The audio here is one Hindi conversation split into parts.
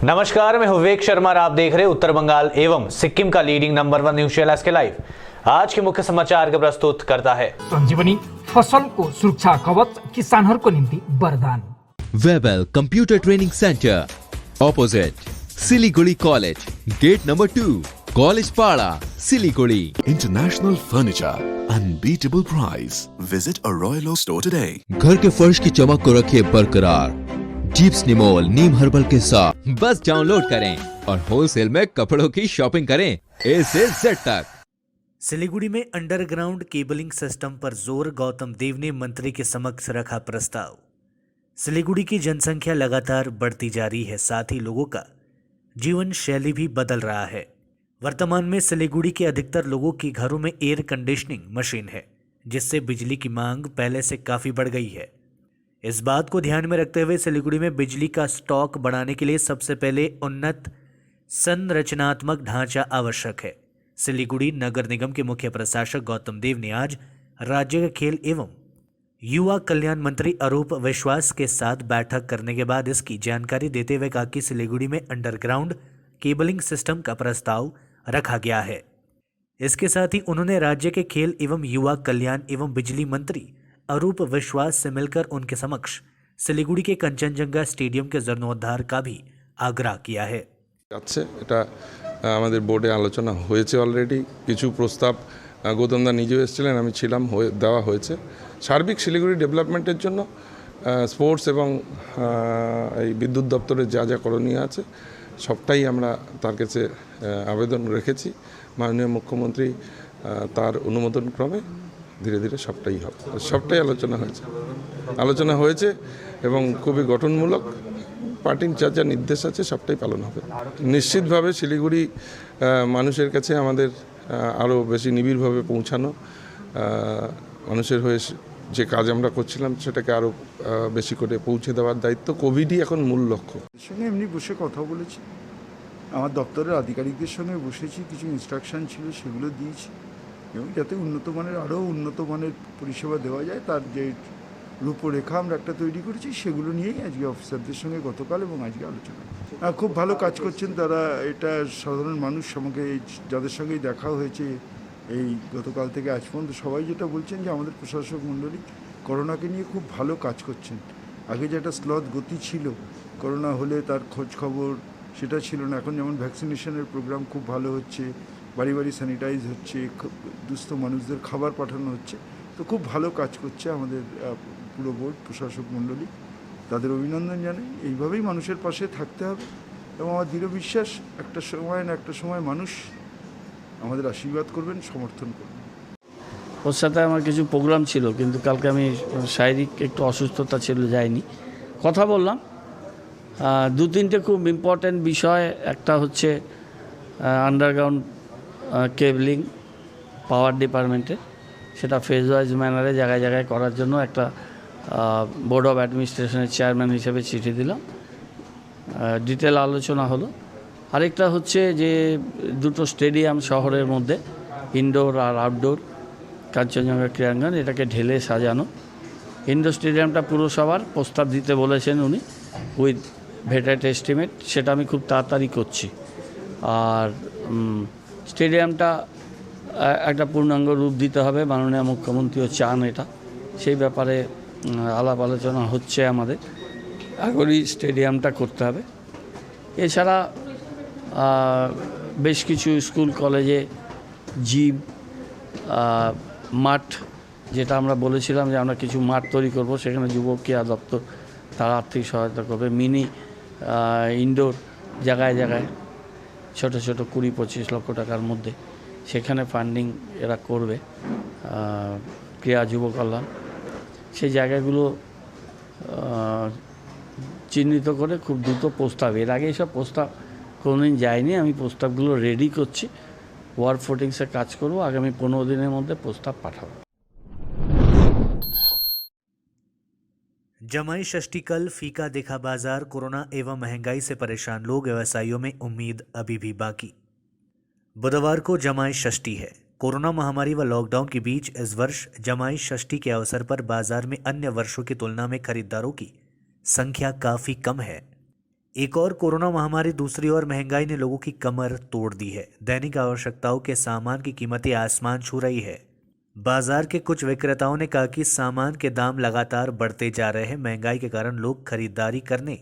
नमस्कार, मैं विवेक शर्मा और आप देख रहे हैं उत्तर बंगाल एवं सिक्किम का लीडिंग नंबर 1 न्यूज चैनल के लाइव। आज के मुख्य समाचार का प्रस्तुत करता है संजीवनी फसल को सुरक्षा कवच किसानहरूको निम्ति वरदान। Webel computer training center opposite Siliguri college, gate number 2, college Para, Siliguri. International Furniture, unbeatable price. Visit a Royal Oak store today. घर के फर्श की चमक को रखे बरकरार जीप्स निमोल नीम हर्बल के साथ। बस डाउनलोड करें और होलसेल में कपड़ों की शॉपिंग करें A से Z तक। सिलीगुड़ी में अंडरग्राउंड केबलिंग सिस्टम पर जोर, गौतम देव ने मंत्री के समक्ष रखा प्रस्ताव। सिलीगुड़ी की जनसंख्या लगातार बढ़ती जा रही है, साथ ही लोगों का जीवन शैली भी बदल रहा है। वर्तमान में सिलीगुड़ी के अधिकतर लोगों के घरों में एयर कंडीशनिंग मशीन है, जिससे बिजली की मांग पहले से काफी बढ़ गई है। इस बात को ध्यान में रखते हुए सिलीगुड़ी में बिजली का स्टॉक बढ़ाने के लिए सबसे पहले उन्नत संरचनात्मक ढांचा आवश्यक है। सिलीगुड़ी नगर निगम के मुख्य प्रशासक गौतम देव ने आज राज्य के खेल एवं युवा कल्याण मंत्री अरूप विश्वास के साथ बैठक करने के बाद इसकी जानकारी देते हुए कहा कि सिलीगुड़ी में अंडरग्राउंड केबलिंग सिस्टम का प्रस्ताव रखा गया है। इसके साथ ही उन्होंने राज्य के खेल एवं युवा कल्याण एवं बिजली मंत्री अरूप विश्वास से मिलकर उनके समक्ष सिलीगुड़ी के कंचनजंगा स्टेडियम के जीर्णोद्धार का भी आग्रह किया है। যাচ্ছে এটা আমাদের বোর্ডে আলোচনা হয়েছে অলরেডি। কিছু প্রস্তাব গৌতমদা নিজেও এসেছিলেন, আমি ছিলাম, দেওয়া হয়েছে। সার্বিক শিলিগুড়ি ডেভেলপমেন্টের জন্য স্পোর্টস এবং এই বিদ্যুৎ দপ্তরের যা যা করণীয় আছে সবটাই আমরা তার কাছে আবেদন রেখেছি। মাননীয় মুখ্যমন্ত্রী তার অনুমোদন ক্রমে ধীরে ধীরে সবটাই আলোচনা হয়েছে এবং খুবই গঠনমূলক। পার্টির যা যা নির্দেশ আছে সবটাই পালন হবে। নিশ্চিতভাবে শিলিগুড়ি মানুষের কাছে আমাদের আরও বেশি নিবিড়ভাবে পৌঁছানো, মানুষের হয়ে যে কাজ আমরা করছিলাম সেটাকে আরও বেশি করে পৌঁছে দেওয়ার দায়িত্ব। কোভিডই এখন মূল লক্ষ্য। সঙ্গে এমনি বসে কথা বলেছি, আমার দপ্তরের আধিকারিকদের সঙ্গে বসেছি, কিছু ইনস্ট্রাকশন ছিল সেগুলো দিয়েছি এবং যাতে আরও উন্নত মানের পরিষেবা দেওয়া যায় তার যে রূপরেখা আমরা একটা তৈরি করেছি সেগুলো নিয়েই আজকে অফিসারদের সঙ্গে গতকাল এবং আজকে আলোচনা। খুব ভালো কাজ করছেন তারা। এটা সাধারণ মানুষ আমাকে যাদের সঙ্গেই দেখা হয়েছে এই গতকাল থেকে আজ পর্যন্ত সবাই যেটা বলছেন যে আমাদের প্রশাসক মণ্ডলী করোনাকে নিয়ে খুব ভালো কাজ করছেন। আগে যে একটা স্লথ গতি ছিল, করোনা হলে তার খোঁজ খবর সেটা ছিল না। এখন যেমন ভ্যাকসিনেশনের প্রোগ্রাম খুব ভালো হচ্ছে, বাড়ি বাড়ি স্যানিটাইজ হচ্ছে, দুস্থ মানুষদের খাবার পাঠানো হচ্ছে, তো খুব ভালো কাজ করছে আমাদের পুরো বোর্ড প্রশাসক মণ্ডলী। তাদের অভিনন্দন জানাই। এইভাবেই মানুষের পাশে থাকতে হবে এবং আমার দৃঢ় বিশ্বাস একটা সময় মানুষ আমাদের আশীর্বাদ করবেন, সমর্থন করবেন। ওর সাথে আমার কিছু প্রোগ্রাম ছিল, কিন্তু কালকে আমি শারীরিক একটু অসুস্থতা ছিল, যাইনি। কথা বললাম 2-3টে খুব ইম্পর্ট্যান্ট বিষয়। একটা হচ্ছে আন্ডারগ্রাউন্ড কেবলিং পাওয়ার ডিপার্টমেন্টে, সেটা ফেজ ওয়াইজ ম্যানারে জায়গায় জায়গায় করার জন্য একটা বোর্ড অফ অ্যাডমিনিস্ট্রেশনের চেয়ারম্যান হিসেবে চিঠি দিলাম। ডিটেল আলোচনা হলো। আরেকটা হচ্ছে যে 2টো স্টেডিয়াম শহরের মধ্যে, ইনডোর আর আউটডোর, কাঞ্চনজঙ্ঘা ক্রীড়াঙ্গন, এটাকে ঢেলে সাজানো। ইনডোর স্টেডিয়ামটা পুরসভার প্রস্তাব দিতে বলেছেন উনি, উইথ ভেটেড এস্টিমেট, সেটা আমি খুব তাড়াতাড়ি করছি। আর স্টেডিয়ামটা একটা পূর্ণাঙ্গ রূপ দিতে হবে, মাননীয় মুখ্যমন্ত্রীও চান এটা। সেই ব্যাপারে আলাপ আলোচনা হচ্ছে আমাদের। আগেই স্টেডিয়ামটা করতে হবে। এছাড়া বেশ কিছু স্কুল কলেজে জিম, মাঠ, যেটা আমরা বলেছিলাম যে আমরা কিছু মাঠ তৈরি করব, সেখানে যুব ক্রীড়া দপ্তর তারা আর্থিক সহায়তা করবে। মিনি ইনডোর জায়গায় জায়গায় ছোট ছোট 20-25 লক্ষ টাকার মধ্যে সেখানে ফান্ডিং এরা করবে, ক্রীড়া যুব কল্যাণ। সেই জায়গাগুলো চিহ্নিত করে খুব দ্রুত প্রস্তাব, এর আগে এইসব প্রস্তাব কোনোদিন যায়নি, আমি প্রস্তাবগুলো রেডি করছি, ওয়ার্ক ফোর্টিংসে কাজ করব, আগামী 15 দিনের মধ্যে প্রস্তাব পাঠাবো। जमाई षष्ठी कल, फीका देखा बाजार। कोरोना एवं महंगाई से परेशान लोग, व्यवसायियों में उम्मीद अभी भी बाकी। बुधवार को जमाई षष्ठी है। कोरोना महामारी व लॉकडाउन के बीच इस वर्ष जमाई षष्ठी के अवसर पर बाजार में अन्य वर्षों की तुलना में खरीदारों की संख्या काफी कम है। एक और कोरोना महामारी, दूसरी ओर महंगाई ने लोगों की कमर तोड़ दी है। दैनिक आवश्यकताओं के सामान की कीमतें आसमान छू रही है। बाजार के कुछ विक्रेताओं ने कहा कि सामान के दाम लगातार बढ़ते जा रहे हैं। महंगाई के कारण लोग खरीदारी करने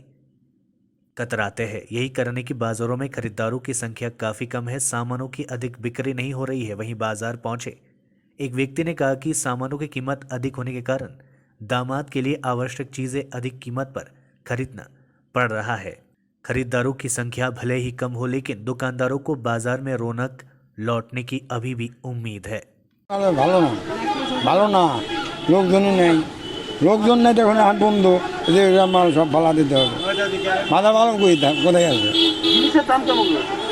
कतराते हैं। यही कारण है कि बाजारों में खरीदारों की संख्या काफी कम है। सामानों की अधिक बिक्री नहीं हो रही है। वहीं बाजार पहुंचे एक व्यक्ति ने कहा कि सामानों की कीमत अधिक होने के कारण दामाद के लिए आवश्यक चीजें अधिक कीमत पर खरीदना पड़ रहा है। खरीदारों की संख्या भले ही कम हो, लेकिन दुकानदारों को बाजार में रौनक लौटने की अभी भी उम्मीद है। ভালো না লোকজনই নেই দেখুন হাট বন্ধ যে মাল সব ফালা দিতে হবে মাথা ভালো কোথায় আছে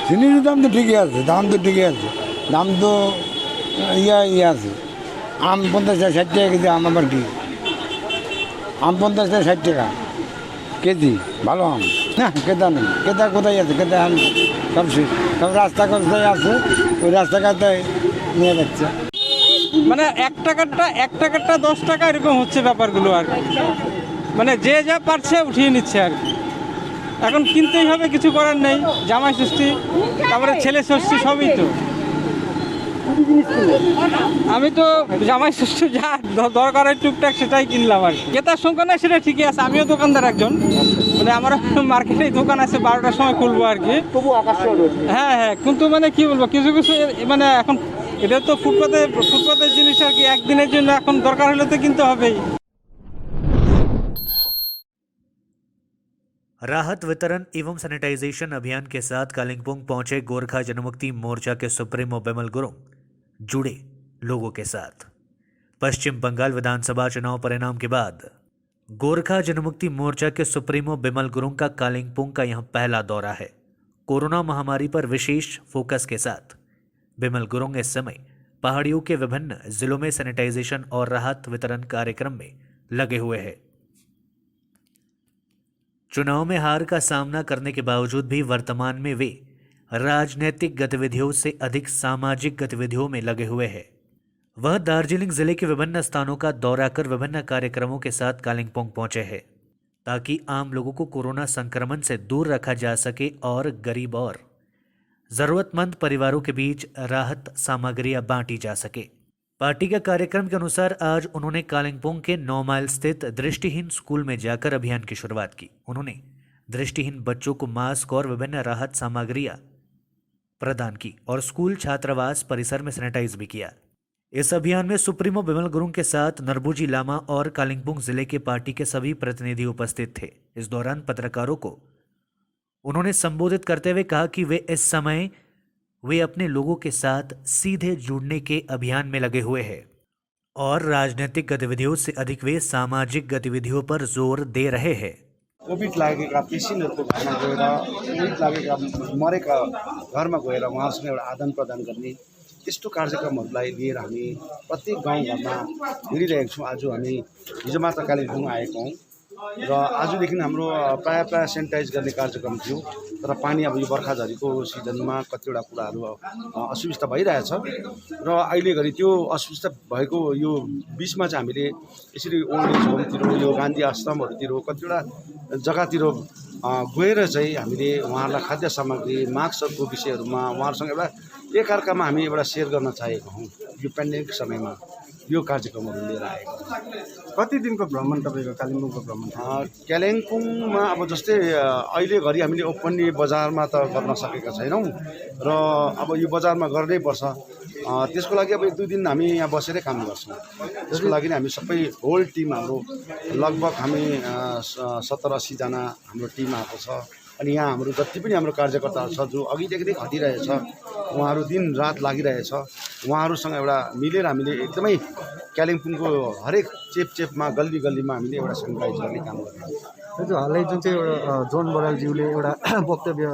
জিনিসের দাম তো ঠিকই আছে দাম তো ইয়ে আছে আম 50 টাকা 60 টাকা কেজি আম আবার কি আম 50 টাকা 60 টাকা কেজি ভালো আম না কেতা নেই কেতা কোথায় আছে কেতা আম সব রাস্তা কোথায় আছে ওই রাস্তাঘাটে নিয়ে যাচ্ছে মানে এক টাকারটা 10 টাকা এরকম হচ্ছে ব্যাপারগুলো আর কি। মানে যে যা পারছে উঠিয়ে নিচ্ছে আর কি। এখন কিনতেই হবে, কিছু করার নেই। জামাই ষষ্ঠী, তারপরে ছেলে ষষ্ঠী, সবই তো। আমি তো জামাই ষষ্ঠী যা দরকার হয় টুকটাক সেটাই কিনলাম আর কি। ক্রেতার সংখ্যা না সেটা ঠিকই আছে। আমিও দোকানদার একজন, মানে আমার মার্কেটে দোকান আছে, 12টার সময় খুলবো আর কি। হ্যাঁ, কিন্তু মানে কি বলবো, কিছু মানে এখন এটা তো ফুটপাতের জিনিস আর কি। একদিনের জন্য এখন দরকার হলে তো কিনতে হবেই। राहत वितरण एवं सैनिटाइजेशन अभियान के साथ कालिंपोंग पहुंचे गोरखा जनमुक्ति मोर्चा के सुप्रीमो बिमल गुरुंग जुड़े लोगों के साथ। पश्चिम बंगाल विधानसभा चुनाव परिणाम के बाद गोरखा जनमुक्ति मोर्चा के सुप्रीमो बिमल गुरुंग का कालिंपोंग का यह पहला दौरा है। कोरोना महामारी पर विशेष फोकस के साथ बिमल गुरुंग इस समय पहाड़ियों के विभिन्न जिलों में सैनिटाइजेशन और राहत वितरण कार्यक्रम में लगे हुए हैं। चुनाव में हार का सामना करने के बावजूद भी वर्तमान में वे राजनीतिक गतिविधियों से अधिक सामाजिक गतिविधियों में लगे हुए हैं। वह दार्जिलिंग जिले के विभिन्न स्थानों का दौरा कर विभिन्न कार्यक्रमों के साथ कालिंपोंग पहुंचे हैं, ताकि आम लोगों को कोरोना संक्रमण से दूर रखा जा सके और गरीब और जरूरतमंद परिवारों के बीच राहत सामग्रियां बांटी जा सके। पार्टी के कार्यक्रम के अनुसार आज उन्होंने कालिंपोंग के 9 माइल स्थित दृष्टिहीन स्कूल में जाकर अभियान की शुरुआत की। उन्होंने दृष्टिहीन बच्चों को मास्क और विभिन्न राहत सामग्रियां प्रदान की और स्कूल छात्रावास परिसर में सैनिटाइज भी किया। इस अभियान में सुप्रीमो बिमल गुरुंग के साथ नरबुजी लामा और कालिंपोंग जिले के पार्टी के सभी प्रतिनिधि उपस्थित थे। इस दौरान पत्रकारों को उन्होंने संबोधित करते हुए कहा कि इस समय वे अपने लोगों के साथ सीधे जुड़ने के अभियान में लगे हुए हैं और राजनीतिक गतिविधियों से अधिक वे सामाजिक गतिविधियों पर जोर दे रहे हैं। कोभिड लागेका पेसेन्टहरूको घरमा गएर कोभिड लागेका मरेका घरमा गएर उहाँहरूसँग एउटा आदान प्रदान गर्ने त्यस्तो कार्यक्रमहरूलाई लिएर हामी प्रत्येक गाउँघरमा हिँडिरहेका छौँ। आज हामी हिजो मात्र कालिम्पोङ आएको हौँ र आजदेखि हाम्रो प्राय सेनिटाइज गर्ने कार्यक्रम थियो। तर पानी अब यो बर्खा झरीको सिजनमा कतिवटा कुराहरू असुविस्ता भइरहेछ र अहिले घरि त्यो असुविस्ता भएको यो बिचमा चाहिँ हामीले यसरी ओल्ड एज होमतिर, यो गान्धी आश्रमहरूतिर कतिवटा जग्गातिर गएर चाहिँ हामीले उहाँहरूलाई खाद्य सामग्री मास्कहरूको विषयहरूमा उहाँहरूसँग एउटा एकअर्कामा हामी एउटा सेयर गर्न चाहेको हौँ। यो पेन्डेमिक समयमा यो कार्यक्रमहरू लिएर आएको कति दिनको भ्रमण तपाईँको कालिम्पोङको भ्रमण? कालिम्पोङमा अब जस्तै अहिले घरि हामीले ओपनली बजारमा त गर्न सकेका छैनौँ र अब यो बजारमा गर्नै पर्छ। त्यसको लागि अब 1-2 दिन हामी यहाँ बसेरै काम गर्छौँ। त्यसको लागि हामी सबै होल टिम हाम्रो लगभग हामी 70-80 जना हाम्रो टिम आएको छ। अनि यहाँ हाम्रो जति पनि हाम्रो कार्यकर्ताहरू छ जो अघिदेखि नै खटिरहेछ, उहाँहरू दिन रात लागिरहेछ, उहाँहरूसँग एउटा मिलेर हामीले एकदमै कालिम्पोङको हरेक चेपमा गल्ली गल्लीमा हामीले एउटा सेनिटाइज गर्ने काम गर्छौँ। जो हालै जुन चाहिँ एउटा जोन बरालज्यूले एउटा वक्तव्य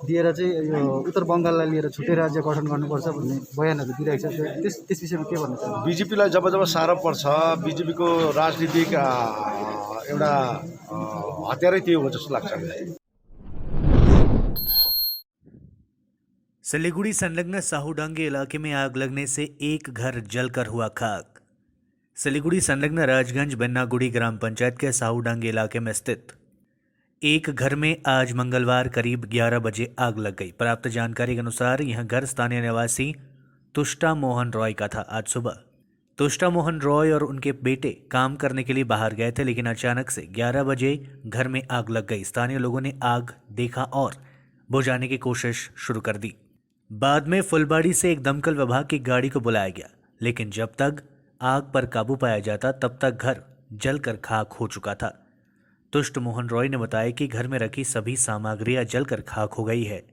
दिएर चाहिँ यो उत्तर बङ्गाललाई लिएर छुट्टै राज्य गठन गर्नुपर्छ भन्ने बयानहरू दिइरहेको छ, त्यस विषयमा के भन्न चाहनुहुन्छ? बिजेपीलाई जब साह्रो पर्छ, बिजेपीको राजनीतिक एउटा हतियारै त्यो हो जस्तो लाग्छ। सिलीगुड़ी संलग्न साहूडांगे इलाके में आग लगने से एक घर जलकर हुआ खाक। सिलीगुड़ी संलग्न राजगंज बेन्नागुड़ी ग्राम पंचायत के साहूडांगे इलाके में स्थित एक घर में आज मंगलवार करीब 11 बजे आग लग गई। प्राप्त जानकारी के अनुसार यह घर स्थानीय निवासी तुष्टा मोहन रॉय का था। आज सुबह तुष्टा मोहन रॉय और उनके बेटे काम करने के लिए बाहर गए थे, लेकिन अचानक से 11 बजे घर में आग लग गई। स्थानीय लोगों ने आग देखा और बुझाने की कोशिश शुरू कर दी। बाद में फुलबाड़ी से एक दमकल विभाग की गाड़ी को बुलाया गया, लेकिन जब तक आग पर काबू पाया जाता तब तक घर जलकर खाक हो चुका था। तुष्ट मोहन रॉय ने बताया कि घर में रखी सभी सामग्रियां जलकर खाक हो गई है।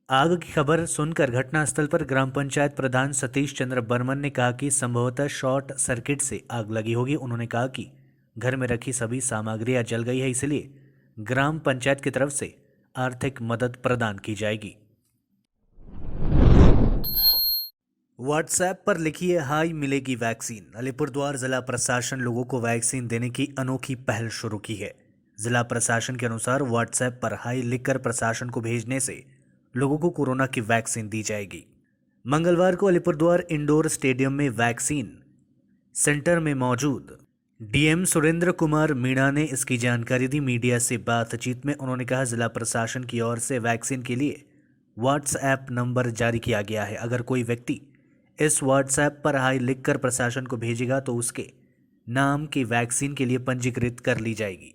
आग की खबर सुनकर घटनास्थल पर ग्राम पंचायत प्रधान सतीश चंद्र बर्मन ने कहा कि संभवतः शॉर्ट सर्किट से आग लगी होगी। उन्होंने कहा कि घर में रखी सभी सामग्रियां जल गई है, इसलिए ग्राम पंचायत की तरफ से आर्थिक मदद प्रदान की जाएगी। व्हाट्सएप पर लिखिए हाई मिलेगी वैक्सीन। अलीपुरद्वार जिला प्रशासन लोगों को वैक्सीन देने की अनोखी पहल शुरू की है। जिला प्रशासन के अनुसार व्हाट्सएप पर हाई लिखकर प्रशासन को भेजने से लोगों को कोरोना की वैक्सीन दी जाएगी। मंगलवार को अलीपुरद्वार इंडोर स्टेडियम में वैक्सीन सेंटर में मौजूद डीएम सुरेंद्र कुमार मीणा ने इसकी जानकारी दी। मीडिया से बातचीत में उन्होंने कहा, जिला प्रशासन की ओर से वैक्सीन के लिए व्हाट्सएप नंबर जारी किया गया है। अगर कोई व्यक्ति इस व्हाट्सएप पर हाई लिखकर प्रशासन को भेजेगा तो उसके नाम की वैक्सीन के लिए पंजीकृत कर ली जाएगी।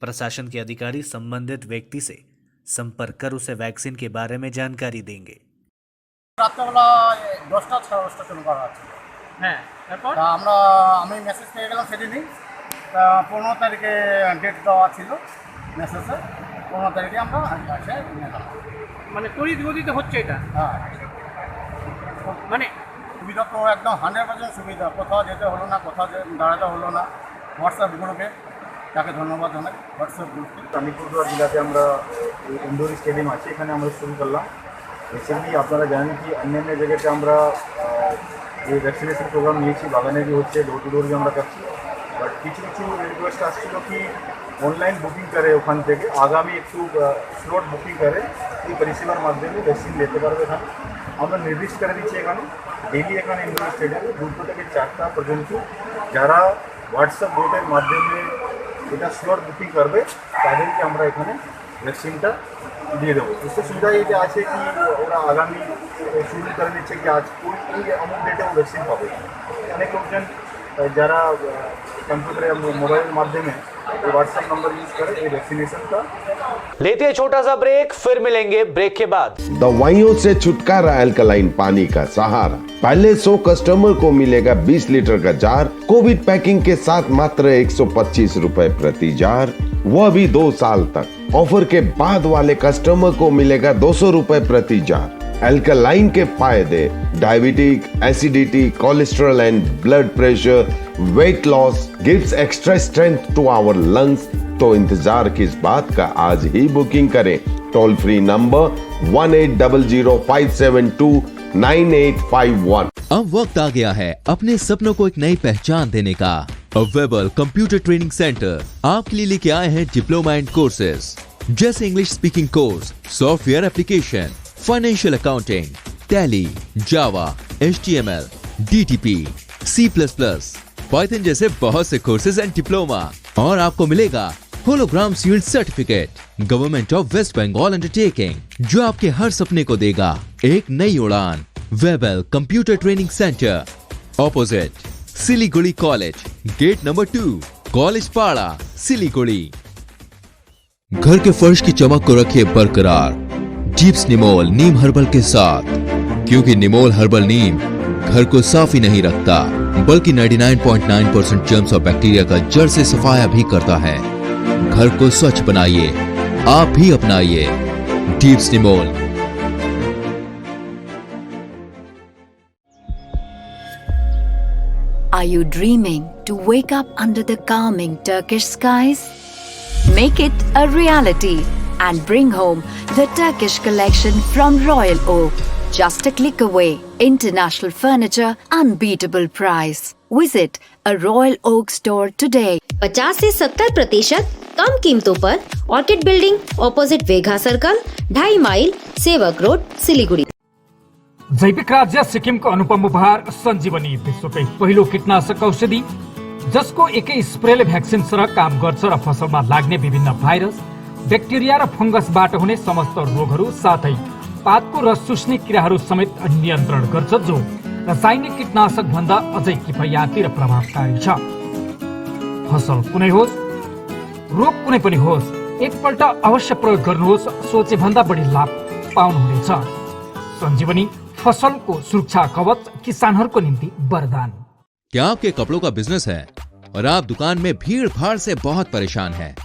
प्रशासन के अधिकारी संबंधित व्यक्ति से संपर्क कर उसे वैक्सीन के बारे में जानकारी देंगे। রাত্রেবেলা 10টা 10:30 শুরু করা আছে। হ্যাঁ, তারপর আমি মেসেজ পেয়ে গেলাম সেদিনই। 15 তারিখে ডেট দেওয়া ছিল মেসেজে। 15 তারিখে আমরা আসে নিলাম। মানে তড়িৎ গতিতে হচ্ছে এটা? হ্যাঁ, মানে সুবিধা তো একদম 100% সুবিধা। কোথাও যেতে হলো না, কোথাও দাঁড়াতে হলো না। হোয়াটসঅ্যাপ গ্রুপে তাকে ধন্যবাদ জানাই। হোয়াটসঅ্যাপ গ্রুপকে আলিপুরদুয়ার জেলাতে আমরা ইনডোর স্টেডিয়াম আছে, এখানে আমরা শুরু করলাম। রিসেন্টলি আপনারা জানেন কি অন্যান্য জায়গাতে আমরা এই ভ্যাকসিনেশন প্রোগ্রাম নিয়েছি, বাগানে भी হচ্ছে, ডোর টু ডোর भी আমরা করছি। বাট কিছু কিছু রিকোয়েস্ট আসছিল কি অনলাইন বুকিং করে ওখান থেকে আগামী একটু স্লট বুকিং করে এই পরিষেবার মাধ্যমে ভ্যাকসিন নিতে পারবে। এখানে আমরা নির্দিষ্ট করে দিচ্ছি এখানে ডেইলি এখানে ইনডোর স্টেডিয়ামে 2টা থেকে 4টা পর্যন্ত যারা হোয়াটসঅ্যাপ গ্রুপের মাধ্যমে এটা স্লট বুকিং করবে তাদেরকে আমরা এখানে ভ্যাকসিনটা দিয়ে দেবো। उससे सुविधा ये আছে কি ওরা আগামী শুরু করে দিচ্ছে কি আজ কোন অমুক ডেটে ও ভ্যাকসিন পাবে। অনেক লোকজন যারা কম্পিউটারে মোবাইলের মাধ্যমে व्हाट्सएप नंबर यूज करें ये वैक्सीनेशन का। लेते हैं छोटा सा ब्रेक, फिर मिलेंगे ब्रेक के बाद। दवाइयों से छुटकारा अल्कलाइन पानी का सहारा। पहले 100 कस्टमर को मिलेगा 20 लीटर का जार, कोविड पैकिंग के साथ मात्र 125 रुपए प्रति जार, वह भी 2 साल तक। ऑफर के बाद वाले कस्टमर को मिलेगा 200 रुपए प्रति जार। अल्कलाइन के फायदे diabetic, acidity, cholesterol and blood pressure, weight loss, gives extra strength to our lungs. तो इंतजार किस बात का, आज ही बुकिंग करें। Toll free number 180057298851। अब वक्त आ गया है अपने सपनों को एक नई पहचान देने का। वेबल कंप्यूटर ट्रेनिंग सेंटर आपके लिए लेके आए हैं डिप्लोमा एंड कोर्सेज जैसे English speaking course, software application, financial accounting, Tally, Java, HTML, DTP, C++, Python जैसे बहुत से कोर्सेज एंड डिप्लोमा। और आपको मिलेगा hologram sealed certificate government of West Bengal undertaking, जो आपके हर सपने को देगा एक नई उड़ान। Webel computer training center, opposite Siliguri college, gate number 2, college Para, Siliguri. घर के फर्श की चमक को रखिए बरकरार जीप्स निमोल नीम हर्बल के साथ, क्योंकि निमोल हर्बल नीम घर को साफ ही नहीं रखता बल्कि 99.9% जर्म्स और बैक्टीरिया का जड़ से सफाया भी करता है। घर को स्वच्छ बनाइए, आप भी अपनाइए jeeps Nimol. Are you dreaming to wake up under the calming Turkish skies? Make it a reality and bring home the Turkish collection from Royal Oak. Just a click away. International furniture, unbeatable price. Visit a Royal Oak store today. 50 से 70% कम कीमतों पर orchid building, opposite Vegha circle, 2.5 mile, Sevoke road, Siliguri. जैविक राज्य सिक्किमको अनुपम उपहार सञ्जीवनी, विश्वकै पहिलो कीटनाशक औषधि जसको एकै स्प्रेले भ्याक्सिन सरह काम गर्छ र फसलमा लाग्ने विभिन्न भाइरस ब्याक्टेरिया र फंगसबाट हुने समस्त रोगहरू साथै पातको रस चुस्ने किराहरू समेत नियन्त्रण गर्छ, जो रासायनिक कीटनाशक भन्दा अझै किफायती र प्रभावकारी छ। फसल कुनै होस्, रोग कुनै पनि होस्, एकपल्ट अवश्य प्रयोग गर्नुहोस्, सोचे भन्दा बढी लाभ पाउनुहुनेछ। संजीवनी फसलको सुरक्षा कवच, किसानहरूको निम्ति वरदान। क्या आपके कपड़ों का बिजनेस है और आप दुकान में भीड़ भाड़ से बहुत परेशान हैं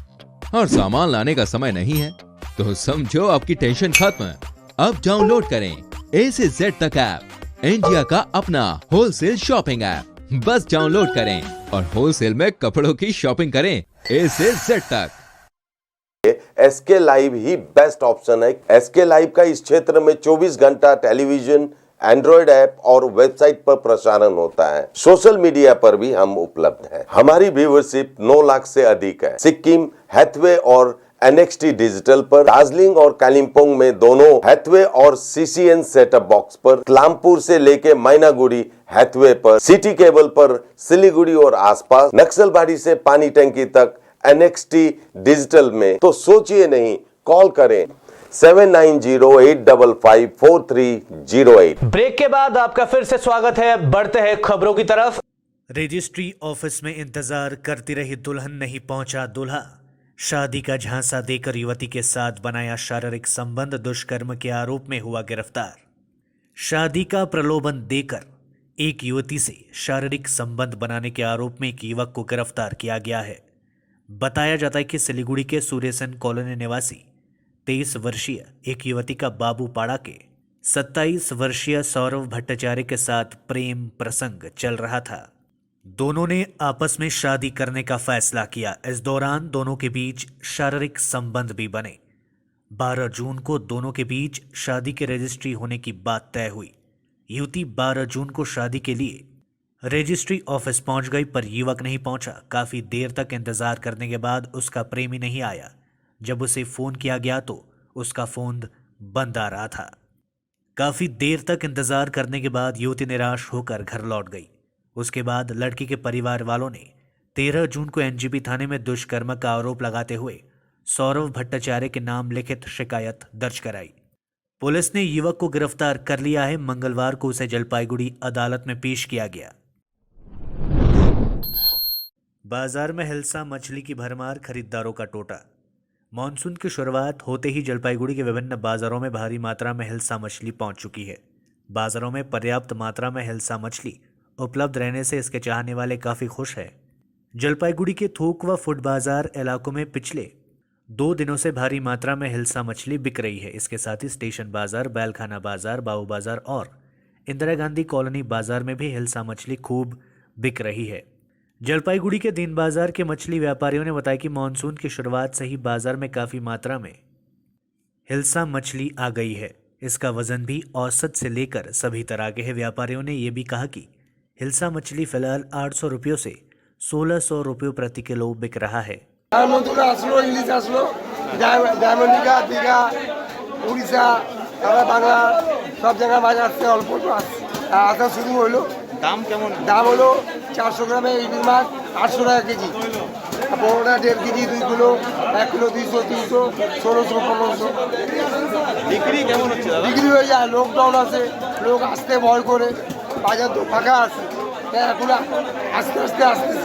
और सामान लाने का समय नहीं है? तो समझो आपकी टेंशन खत्म। अब डाउनलोड करें A से Z तक ऐप, इंडिया का अपना होलसेल शॉपिंग ऐप। बस डाउनलोड करें और होलसेल में कपड़ों की शॉपिंग करें A से Z तक। SK लाइव ही बेस्ट ऑप्शन है। SK लाइव का इस क्षेत्र में 24 घंटा टेलीविजन, एंड्रॉइड ऐप और वेबसाइट पर प्रसारण होता है। सोशल मीडिया पर भी हम उपलब्ध हैं। हमारी व्यूवरशिप 9 लाख से अधिक है। सिक्किम, हैथवे और NXT डिजिटल पर, दार्जिलिंग और कालिम्पोंग में दोनों हैथवे और CCN सेटअप बॉक्स पर, क्लामपुर से लेके मैनागुड़ी हैथवे पर, सिटी केबल पर, सिलीगुड़ी और आसपास, नक्सलबाड़ी से पानी टंकी तक NXT डिजिटल में। तो सोचिए नहीं, कॉल करें 7908554308। ब्रेक के बाद आपका फिर से स्वागत है। बढ़ते हैं खबरों की तरफ। रजिस्ट्री ऑफिस में इंतजार करती रही दुल्हन, नहीं पहुंचा दूल्हा। शादी का झांसा देकर युवती के साथ बनाया शारीरिक संबंध, दुष्कर्म के आरोप में हुआ गिरफ्तार। शादी का प्रलोभन देकर एक युवती से शारीरिक संबंध बनाने के आरोप में एक युवक को गिरफ्तार किया गया है। बताया जाता है कि सिलीगुड़ी के सूर्यसेन कॉलोनी निवासी 23 वर्षीय एक युवती का बाबूपाड़ा के 27 वर्षीय सौरव भट्टाचार्य के साथ प्रेम प्रसंग चल रहा था। दोनों ने आपस में शादी करने का फैसला किया। इस दौरान दोनों के बीच शारीरिक संबंध भी बने। 12 जून को दोनों के बीच शादी की रजिस्ट्री होने की बात तय हुई। युवती 12 जून को शादी के लिए रजिस्ट्री ऑफिस पहुंच गई, पर युवक नहीं पहुंचा। काफी देर तक इंतजार करने के बाद उसका प्रेमी नहीं आया। जब उसे फोन किया गया तो उसका फोन बंद आ रहा था। काफी देर तक इंतजार करने के बाद युवती निराश होकर घर लौट गई। उसके बाद लड़की के परिवार वालों ने 13 जून को NGP थाने में दुष्कर्म का आरोप लगाते हुए सौरव भट्टाचार्य के नाम लिखित शिकायत दर्ज कराई। पुलिस ने युवक को गिरफ्तार कर लिया है। मंगलवार को उसे जलपाईगुड़ी अदालत में पेश किया गया। बाजार में हिल्सा मछली की भरमार, खरीदारों का टोटा। मानसून की शुरुआत होते ही जलपाईगुड़ी के विभिन्न बाजारों में भारी मात्रा में हिल्सा मछली पहुंच चुकी है। बाजारों में पर्याप्त मात्रा में हिल्सा मछली उपलब्ध रहने से इसके चाहने वाले काफी खुश हैं। जलपाईगुड़ी के थोक व फुट बाजार इलाकों में पिछले 2 दिनों से भारी मात्रा में हिल्सा मछली बिक रही है। इसके साथ ही स्टेशन बाजार, बैलखाना बाजार, बाबू बाजार और इंदिरा गांधी कॉलोनी बाजार में भी हिल्सा मछली खूब बिक रही है। जलपाईगुड़ी के दिन बाजार के मछली व्यापारियों ने बताया कि मानसून की शुरुआत से ही बाजार में काफी मात्रा में हिल्सा मछली आ गई है। इसका वजन भी औसत से लेकर सभी तरह के है। व्यापारियों ने यह भी कहा कि हिल्सा मछली फिलहाल 800 रुपयों से 1600 रुपये प्रति किलो बिक रहा है। उड़ीसा, बांग्ला सब जगह बाजार से अल्प आता शुरू हलो। दाम केमन? दाम हलो 400 ग्रामे इलिश माछ 800 टाका केजी, बड़ोटा 1.5 केजी 2 किलो 1 किलो 200 300 1600 1500। बिक्री केमन হচ্ছে দাদা? বিক্রি হয়ে যায়, লকডাউন আছে, লোক আসতে ভয় করে, বাজার তো ফাঁকা আছে, এখন আস্তে আস্তে আসতেছে।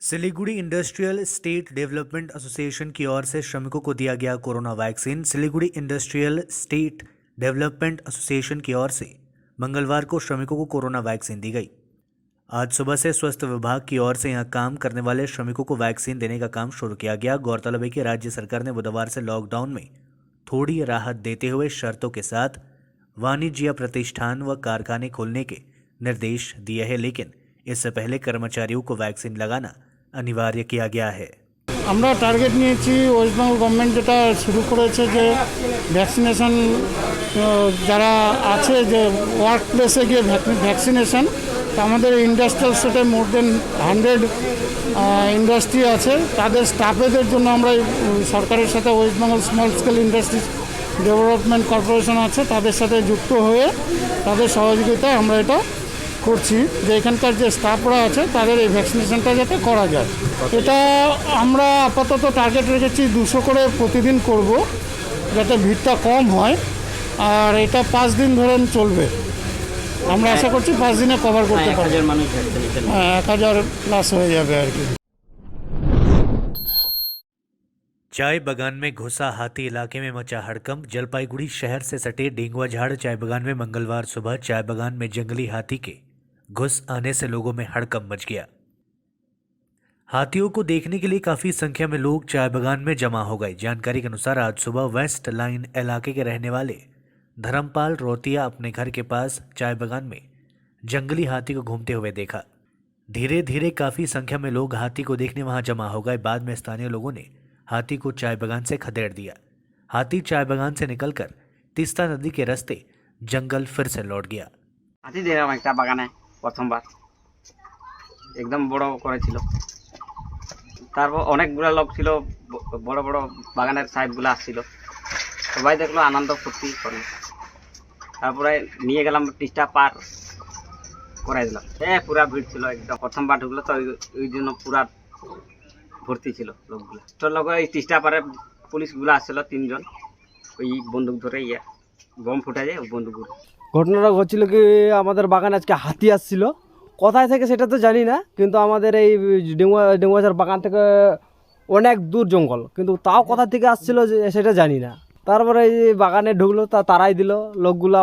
Siliguri industrial state development association की ओर से श्रमिकों को दिया गया corona vaccine. Siliguri industrial state development association की ओर से मंगलवार को श्रमिकों को कोरोना वैक्सीन दी गई। आज सुबह से स्वास्थ्य विभाग की ओर से यहां काम करने वाले श्रमिकों को वैक्सीन देने का काम शुरू किया गया। गौरतलब है कि राज्य सरकार ने बुधवार से लॉकडाउन में थोड़ी राहत देते हुए शर्तों के साथ वाणिज्य प्रतिष्ठान व कारखाने खोलने के निर्देश दिए हैं, लेकिन इससे पहले कर्मचारियों को वैक्सीन लगाना अनिवार्य किया गया है। আমরা টার্গেট নিয়েছি ওয়েস্ট বেঙ্গল গভর্নমেন্ট যেটা শুরু করেছে যে ভ্যাকসিনেশন যারা আছে যে ওয়ার্ক প্লেসে গিয়ে ভ্যাকসিনেশন। আমাদের ইন্ডাস্ট্রিয়াল স্টেটে মোর দেন 100 ইন্ডাস্ট্রি আছে, তাদের স্টাফেদের জন্য আমরা সরকারের সাথে West Bengal small scale industries development corporation আছে, তাদের সাথে যুক্ত হয়ে তাদের সহযোগিতায় আমরা এটা করছি যে এখানকার যে স্টাফরা আছে তাদের এই ভ্যাকসিনেশনটা যাতে করা যায়। এটা আমরা আপাতত টার্গেট রেখেছি 200 করে প্রতিদিন করব, যাতে ভিড়টা কম হয়। আর এটা 5 দিন ধরে চলবে। আমরা আশা করছি 5 দিনে কভার করতে পারবো। 1000 প্লাস হয়ে যাবে আর কি। चाय बगान में घुसा हाथी, इलाके में मचा हड़कंप। जलपाईगुड़ी शहर से सटे डेंगुआ झाड़ चाय बगान में मंगलवार सुबह चाय बगान में जंगली हाथी के घुस आने से लोगों में हड़कंप मच गया। हाथियों को देखने के लिए काफी संख्या में लोग चाय बगान में जमा हो गए। जानकारी के अनुसार आज सुबह वेस्ट लाइन इलाके के रहने वाले धर्मपाल रोतिया अपने घर के पास चाय बगान में जंगली हाथी को घूमते हुए देखा। धीरे धीरे काफी संख्या में लोग हाथी को देखने वहां जमा हो गए। बाद में स्थानीय लोगों ने हाथी को चाय बगान से खदेड़ दिया। हाथी चाय बगान से निकलकर तीस्ता नदी के रास्ते जंगल फिर से लौट गया। हाथी देखলাম একটা বাগানে প্রথমবার, একদম বড় করেছিল। তারপর অনেকগুলো লোক ছিল, বড় বড় বাগানের সাহেবগুলো আসছিল, সবাই দেখলো, আনন্দ ফুর্তি করলো। তারপরে নিয়ে গেলাম, টিস্টা পার করাই দিলাম। পুরা ভিড় ছিল একদম। প্রথমবার ঢুকলো তো ওই জন্য পুরা ভর্তি ছিল লোকগুলো। তোর লোক এই টিস্টা পারে পুলিশগুলো আসছিল 3 জন, ওই বন্দুক ধরে বম ফুটে যায় ওই বন্দুকগুলো। ঘটনাটা ঘটছিল কি, আমাদের বাগানে আজকে হাতি আসছিল। কোথায় থেকে সেটা তো জানি না, কিন্তু আমাদের এই ডেঙ্গুয়াঝাড় বাগান থেকে অনেক দূর জঙ্গল, কিন্তু তাও কোথা থেকে আসছিল সেটা জানি না। তারপরে এই বাগানে ঢুকলো, তারাই দিল লোকগুলা,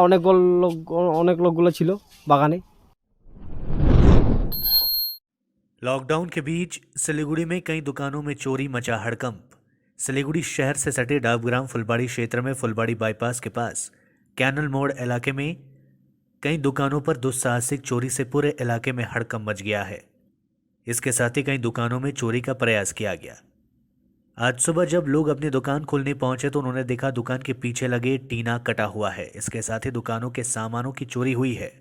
অনেক লোকগুলো ছিল বাগানে। लॉकडाउन के बीच सिलीगुड़ी में कई दुकानों में चोरी मचा हड़कंप। सिलीगुड़ी शहर से सटे डाबग्राम फुलबाड़ी क्षेत्र में फुलबाड़ी बाईपास के पास कैनल मोड़ इलाके में कई दुकानों पर दुस्साहसिक चोरी से पूरे इलाके में हड़कंप मच गया है। इसके साथ ही कई दुकानों में चोरी का प्रयास किया गया। आज सुबह जब लोग अपनी दुकान खोलने पहुंचे तो उन्होंने देखा दुकान के पीछे लगे टीना कटा हुआ है। इसके साथ ही दुकानों के सामानों की चोरी हुई है।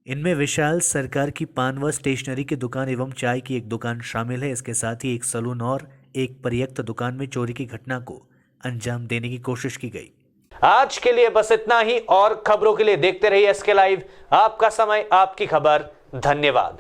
इनमें विशाल सरकार की पान व स्टेशनरी की दुकान एवं चाय की एक दुकान शामिल है। इसके साथ ही एक सलून और एक पर्यक्त दुकान में चोरी की घटना को अंजाम देने की कोशिश की गई। आज के लिए बस इतना ही, और खबरों के लिए देखते रहिए SK लाइव। आपका समय, आपकी खबर। धन्यवाद।